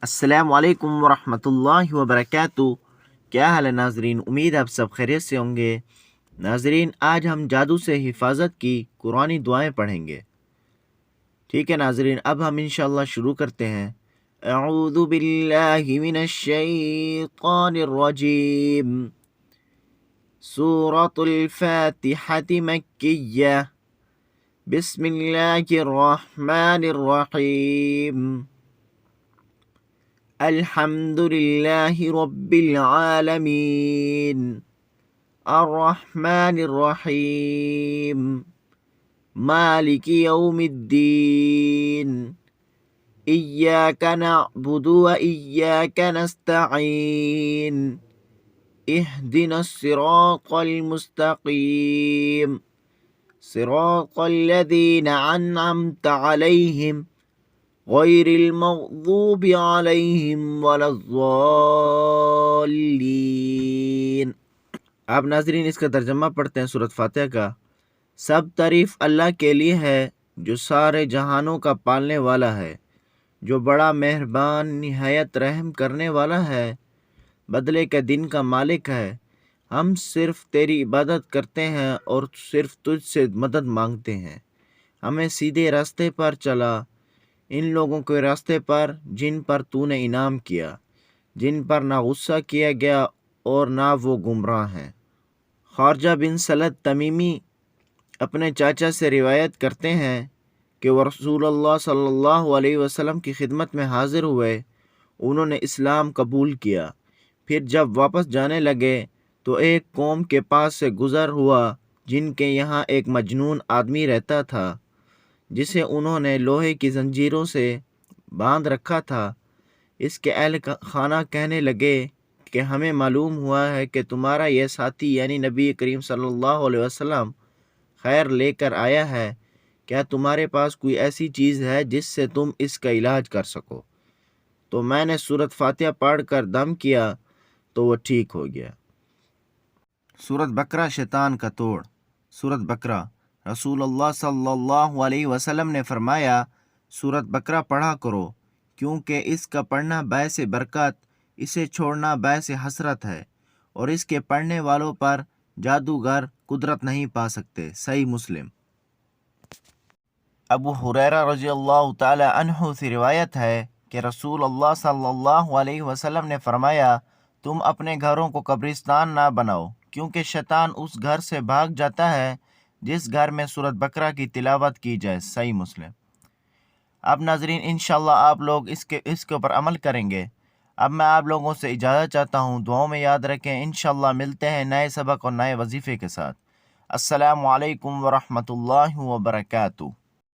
السلام علیکم ورحمۃ اللہ وبرکاتہ۔ کیا حال ہے ناظرین؟ امید آپ سب خیریت سے ہوں گے۔ ناظرین، آج ہم جادو سے حفاظت کی قرآنی دعائیں پڑھیں گے۔ ٹھیک ہے ناظرین، اب ہم انشاءاللہ شروع کرتے ہیں۔ اعوذ باللہ من الشیطان الرجیم۔ سورۃ الفاتحة مکیہ۔ بسم اللہ الرحمن الرحیم۔ الحمد للہ رب العالمین الرحمن الرحیم مالک یوم الدین ایاک نعبد و ایاک نستعین اہدنا الصراط المستقیم صراط الذین انعمت علیہم غیر المغضوب علیہم ولا الضالین۔ آپ ناظرین اس کا ترجمہ پڑھتے ہیں سورۃ فاتحہ کا۔ سب تعریف اللہ کے لیے ہے جو سارے جہانوں کا پالنے والا ہے، جو بڑا مہربان نہایت رحم کرنے والا ہے، بدلے کے دن کا مالک ہے۔ ہم صرف تیری عبادت کرتے ہیں اور صرف تجھ سے مدد مانگتے ہیں۔ ہمیں سیدھے راستے پر چلا، ان لوگوں کے راستے پر جن پر تو نے انعام کیا، جن پر نہ غصہ کیا گیا اور نہ وہ گمراہ ہیں۔ خارجہ بن سلد تمیمی اپنے چاچا سے روایت کرتے ہیں کہ وہ رسول اللہ صلی اللہ علیہ وسلم کی خدمت میں حاضر ہوئے، انہوں نے اسلام قبول کیا۔ پھر جب واپس جانے لگے تو ایک قوم کے پاس سے گزر ہوا جن کے یہاں ایک مجنون آدمی رہتا تھا، جسے انہوں نے لوہے کی زنجیروں سے باندھ رکھا تھا۔ اس کے اہل خانہ کہنے لگے کہ ہمیں معلوم ہوا ہے کہ تمہارا یہ ساتھی یعنی نبی کریم صلی اللہ علیہ وسلم خیر لے کر آیا ہے، کیا تمہارے پاس کوئی ایسی چیز ہے جس سے تم اس کا علاج کر سکو؟ تو میں نے سورۃ فاتحہ پڑھ کر دم کیا تو وہ ٹھیک ہو گیا۔ سورۃ بقرہ شیطان کا توڑ۔ سورۃ بقرہ، رسول اللہ صلی اللہ علیہ وسلم نے فرمایا، سورۃ بقرہ پڑھا کرو، کیونکہ اس کا پڑھنا باعث برکت، اسے چھوڑنا باعث حسرت ہے، اور اس کے پڑھنے والوں پر جادوگر قدرت نہیں پا سکتے۔ صحیح مسلم۔ ابو ہریرہ رضی اللہ تعالی عنہ سے روایت ہے کہ رسول اللہ صلی اللہ علیہ وسلم نے فرمایا، تم اپنے گھروں کو قبرستان نہ بناؤ، کیونکہ شیطان اس گھر سے بھاگ جاتا ہے جس گھر میں سورۃ بقرہ کی تلاوت کی جائے۔ صحیح مسلم۔ اب ناظرین انشاءاللہ آپ لوگ اس کے اوپر عمل کریں گے۔ اب میں آپ لوگوں سے اجازت چاہتا ہوں، دعاؤں میں یاد رکھیں۔ انشاءاللہ ملتے ہیں نئے سبق اور نئے وظیفے کے ساتھ۔ السلام علیکم ورحمۃ اللہ وبرکاتہ۔